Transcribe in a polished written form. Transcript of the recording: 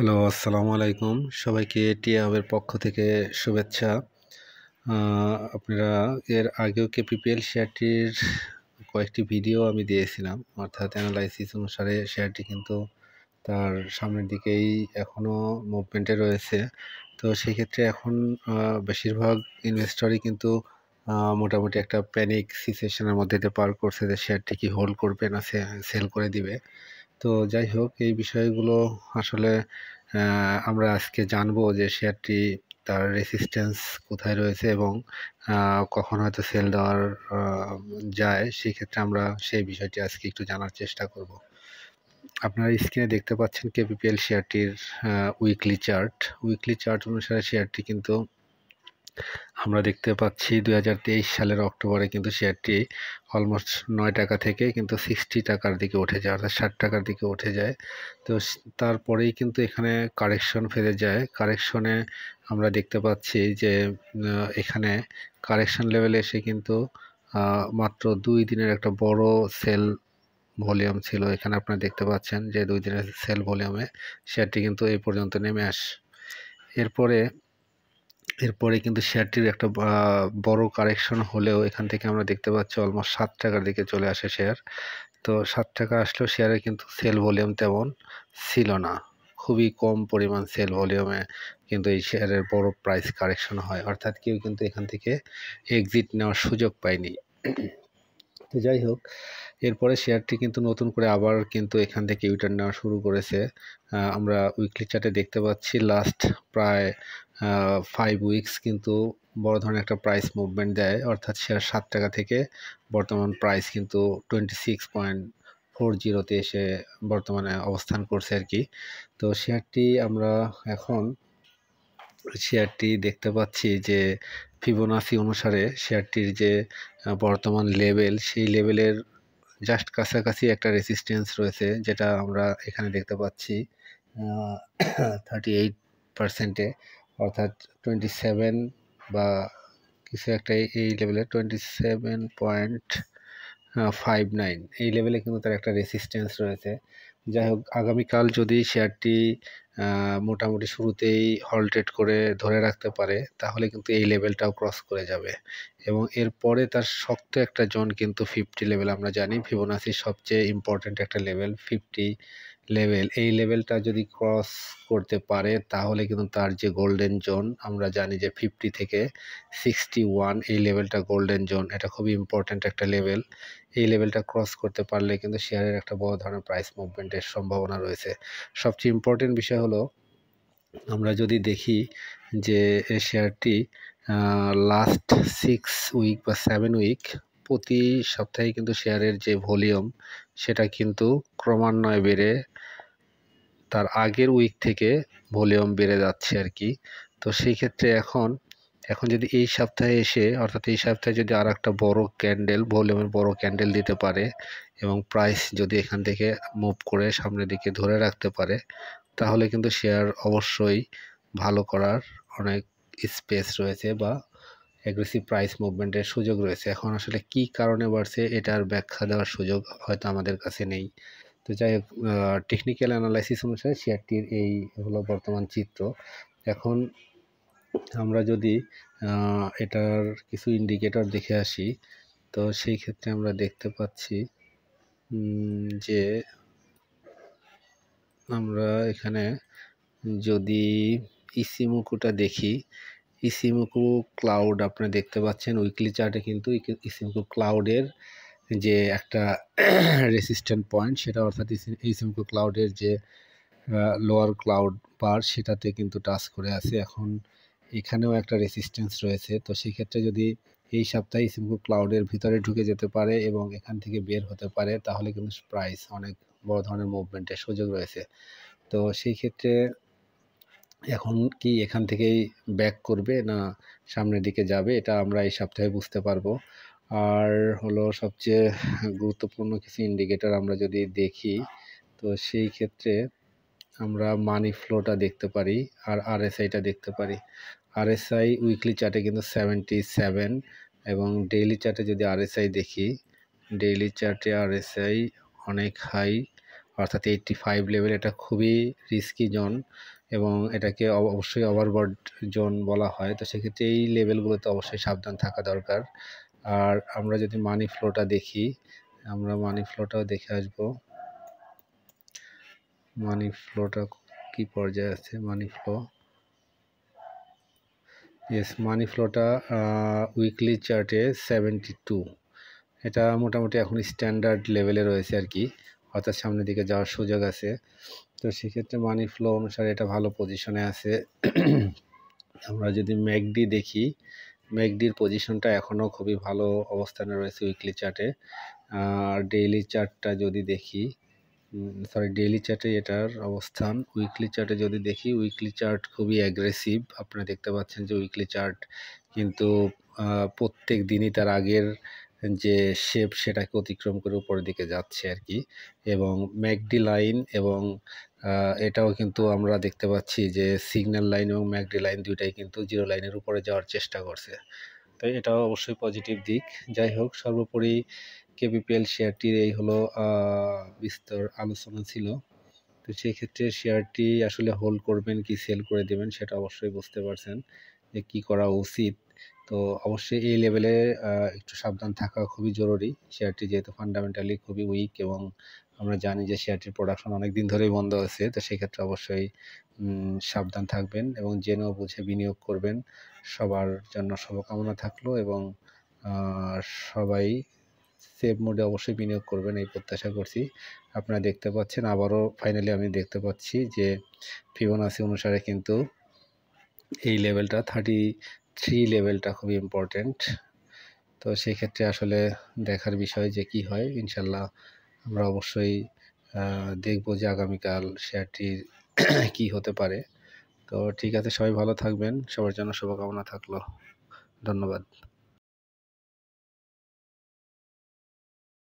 Hello, আসসালামু আলাইকুম। সবাইকে টিয়া হাবের পক্ষ থেকে শুভেচ্ছা। আপনারা এর আগেও কেপিপিএল শেয়ারটির কয়েকটি ভিডিও আমি দিয়েছিলাম। অর্থাৎ অ্যানালাইসিস অনুসারে শেয়ারটি কিন্তু তার সামনের দিকেই এখনও মুভমেন্টে রয়েছে। তো সেক্ষেত্রে এখন বেশিরভাগ ইনভেস্টরই কিন্তু মোটামুটি একটা প্যানিক সিচুয়েশনের মধ্যে দিয়ে পার করছে যে শেয়ারটি কি হোল্ড করবে না সেল করে দিবে। তো যাই হোক, এই বিষয়গুলো আসলে আমরা আজকে জানবো যে শেয়ারটি তার রেসিস্ট্যান্স কোথায় রয়েছে এবং কখন হয়তো সেল দেওয়ার যায়। সেক্ষেত্রে আমরা সেই বিষয়টি আজকে একটু জানার চেষ্টা করব। আপনারা স্ক্রিনে দেখতে পাচ্ছেন কেপিপিএল শেয়ারটির উইকলি চার্ট অনুসারে শেয়ারটি কিন্তু আমরা দেখতে পাচ্ছি 2023 সালের অক্টোবরে কিন্তু শেয়ারটি অলমোস্ট 9 টাকা থেকে কিন্তু 60 টাকার দিকে উঠে যায়, অর্থাৎ 60 টাকার দিকে উঠে যায়। তো তারপরেই কিন্তু এখানে কারেকশন ফেলে যায়। কারেকশনে আমরা দেখতে পাচ্ছি যে এখানে কারেকশন লেভেলে এসে কিন্তু মাত্র 2 দিনের একটা বড় সেল ভলিউম ছিল। এখানে আপনারা দেখতে পাচ্ছেন যে 2 দিনের সেল ভলিউমে শেয়ারটি কিন্তু এই পর্যন্ত নেমে আসে। এরপরে কিন্তু শেয়ারটির একটা বড় কারেকশন হলেও এখান থেকে আমরা দেখতে পাচ্ছি অলমোস্ট 7 টাকার দিকে চলে আসে শেয়ার। তো 7 টাকা আসলেও শেয়ারে কিন্তু সেল ভলিউম তেমন ছিল না, খুবই কম পরিমাণ সেল ভলিউমে কিন্তু এই শেয়ারের বড় প্রাইস কারেকশন হয়, অর্থাৎ কেউ কিন্তু এখান থেকে এক্সিট নেওয়ার সুযোগ পায়নি। তো যাই হোক, এরপরে শেয়ারটি কিন্তু নতুন করে আবার কিন্তু এখান থেকে ইউটার্ন নেওয়া শুরু করেছে। আমরা উইকলি চার্টে দেখতে পাচ্ছি লাস্ট প্রায় 5 উইকস কিন্তু বড় ধরনের একটা প্রাইস মুভমেন্ট দেয়, অর্থাৎ শেয়ার 7 টাকা থেকে বর্তমান প্রাইস কিন্তু 26.40-তে এসে বর্তমানে অবস্থান করছে আর কি। তো শেয়ারটি দেখতে পাচ্ছি যে ফিবোনাসি অনুসারে শেয়ারটির যে বর্তমান লেভেল, সেই লেভেলের জাস্ট কাছাকাছি একটা রেসিস্ট্যান্স রয়েছে, যেটা আমরা এখানে দেখতে পাচ্ছি 38%-এ, অর্থাৎ 27 বা কিছু একটা এই লেভেলে 27.59 এই লেভেলে কিন্তু তার একটা রেসিস্ট্যান্স রয়েছে। যাই হোক, আগামীকাল যদি শেয়ারটি মোটামুটি শুরুতেই হল্টেড করে ধরে রাখতে পারে, তাহলে কিন্তু এই লেভেলটাও ক্রস করে যাবে এবং এরপরে তার শক্ত একটা জোন কিন্তু 50 লেভেল। আমরা জানি ফিবোনাসির সবচেয়ে ইম্পর্ট্যান্ট একটা লেভেল 50 লেভেল। এই লেভেলটা যদি ক্রস করতে পারে তাহলে কিন্তু তার যে গোল্ডেন জোন, আমরা জানি যে 50 থেকে 61 এই লেভেলটা গোল্ডেন জোন, এটা খুবই ইম্পর্ট্যান্ট একটা লেভেল। এই লেভেলটা ক্রস করতে পারলে কিন্তু শেয়ারের একটা বড় ধরনের প্রাইস মুভমেন্টের সম্ভাবনা রয়েছে। সবচেয়ে ইম্পর্টেন্ট বিষয় হলো, আমরা যদি দেখি যে শেয়ারটি লাস্ট 6 উইক বা 7 উইক প্রতি সপ্তাহে কিন্তু শেয়ারের যে ভলিউম, সেটা কিন্তু ক্রমান্বয়ে বেড়ে তার আগের উইক থেকে ভলিউম বেড়ে যাচ্ছে আর কি। তো সেই ক্ষেত্রে এখন যদি এই সপ্তাহে এসে, অর্থাৎ এই সপ্তাহে যদি আর একটা বড় ক্যান্ডেল, ভলিউমের বড় ক্যান্ডেল দিতে পারে এবং প্রাইস যদি এখান থেকে মুভ করে সামনের দিকে ধরে রাখতে পারে, তাহলে কিন্তু শেয়ার অবশ্যই ভালো করার অনেক স্পেস রয়েছে বা অ্যাগ্রেসিভ প্রাইস মুভমেন্টের সুযোগ রয়েছে। এখন আসলে কি কারণে বাড়ছে এটার ব্যাখ্যা দেওয়ার সুযোগ হয়তো আমাদের কাছে নেই। তো যাই হোক, টেকনিক্যাল অ্যানালাইসিস অনুসারে শেয়ারটির এই হলো বর্তমান চিত্র। এখন আমরা যদি এটার কিছু ইন্ডিকেটর দেখে আসি, তো সেই ক্ষেত্রে আমরা দেখতে পাচ্ছি যে আমরা এখানে যদি ইসিমোকুটা দেখি, ইসিমোকু ক্লাউড আপনারা দেখতে পাচ্ছেন উইকলি চার্টে কিন্তু ইসিমোকু ক্লাউডের যে একটা রেসিস্ট্যান্ট পয়েন্ট, সেটা অর্থাৎ ইসিমোকু ক্লাউডের যে লোয়ার ক্লাউড বার, সেটাতে কিন্তু টাচ করে আছে। এখন এখানেও একটা রেসিস্ট্যান্স রয়েছে। তো সেক্ষেত্রে যদি এই সপ্তাহে ইসিমোকু ক্লাউডের ভিতরে ঢুকে যেতে পারে এবং এখান থেকে বের হতে পারে, তাহলে কিন্তু প্রাইস অনেক বড় ধরনের মুভমেন্টের সুযোগ রয়েছে। তো সেই ক্ষেত্রে এখন কি এখান থেকেই ব্যাক করবে না সামনের দিকে যাবে, এটা আমরা এই সপ্তাহে বুঝতে পারবো। আর হলো সবচেয়ে গুরুত্বপূর্ণ কিছু ইন্ডিকেটর আমরা যদি দেখি, তো সেই ক্ষেত্রে আমরা মানি ফ্লোটা দেখতে পারি আর আরএসআইটা দেখতে পারি। আরএসআই উইকলি চার্টে কিন্তু 77 এবং ডেইলি চার্টে যদি আরএসআই দেখি, ডেইলি চার্টে আরএসআই অনেক হাই, অর্থাৎ 85 লেভেল, এটা খুবই রিস্কি জোন এবং এটাকে অবশ্যই ওভারবট জোন বলা হয়। তো সেক্ষেত্রে এই লেভেলগুলোতে অবশ্যই সাবধান থাকা দরকার। আর আমরা যদি মানি ফ্লোটা দেখি, আমরা মানি ফ্লোটাও দেখে আসবো। মানি ফ্লোটা কি পর্যায়ে আছে? মানি ফ্লো, ইয়েস, মানি ফ্লোটা উইকলি চার্টে 72, এটা মোটামুটি এখন স্ট্যান্ডার্ড লেভেলে রয়েছে আর কি, অর্থাৎ সামনের দিকে যাওয়ার সুযোগ আছে। তো সেক্ষেত্রে মানি ফ্লো অনুসারে এটা ভালো পজিশনে আছে। আমরা যদি ম্যাকডি দেখি, ম্যাকডির পজিশনটা এখনও খুবই ভালো অবস্থানে রয়েছে উইকলি চার্টে। আর ডেইলি চার্টটা যদি দেখি, ডেইলি চার্টে এটার অবস্থান, উইকলি চার্টে যদি দেখি, উইকলি চার্ট খুবই অ্যাগ্রেসিভ। আপনারা দেখতে পাচ্ছেন যে উইকলি চার্ট কিন্তু প্রত্যেক দিনই তার আগের যে শেপ সেটাকে অতিক্রম করে উপরের দিকে যাচ্ছে আর কি। এবং ম্যাকডি লাইন এবং এটাও কিন্তু আমরা দেখতে পাচ্ছি যে সিগন্যাল লাইন এবং ম্যাকডি লাইন দুইটাই কিন্তু জিরো লাইনের উপরে যাওয়ার চেষ্টা করছে। তো এটাও অবশ্যই পজিটিভ দিক। যাই হোক, সর্বোপরি কেপিপিএল শেয়ারটির এই হলো বিস্তর আলোচনা ছিল। তো সেক্ষেত্রে শেয়ারটি আসলে হোল্ড করবেন কি সেল করে দেবেন সেটা অবশ্যই বুঝতে পারছেন যে কী করা উচিত। তো অবশ্যই এই লেভেলে একটু সাবধান থাকা খুবই জরুরি। শেয়ারটি যেহেতু ফান্ডামেন্টালি খুবই উইক এবং আমরা জানি যে শেয়ারটির প্রোডাকশন অনেক দিন ধরেই বন্ধ আছে। তো সেক্ষেত্রে অবশ্যই সাবধান থাকবেন এবং জেনে বুঝে বিনিয়োগ করবেন। সবার জন্য শুভকামনা থাকলো এবং সবাই সেভ মোডে অবশ্যই বিনিয়োগ করবেন এই প্রত্যাশা করছি। আপনারা দেখতে পাচ্ছেন আবারও ফাইনালি আমি দেখতে পাচ্ছি যে ফিবোনাসি অনুসারে কিন্তু এই লেভেলটা 33 লেভেলটা খুবই ইম্পর্টেন্ট। তো সেক্ষেত্রে আসলে দেখার বিষয় যে কি হয়। ইনশাল্লাহ আমরা অবশ্যই দেখব যে আগামীকাল শেয়ারটির কি হতে পারে। তো ঠিক আছে, সবাই ভালো থাকবেন, সবার জন্য শুভকামনা থাকলো। ধন্যবাদ।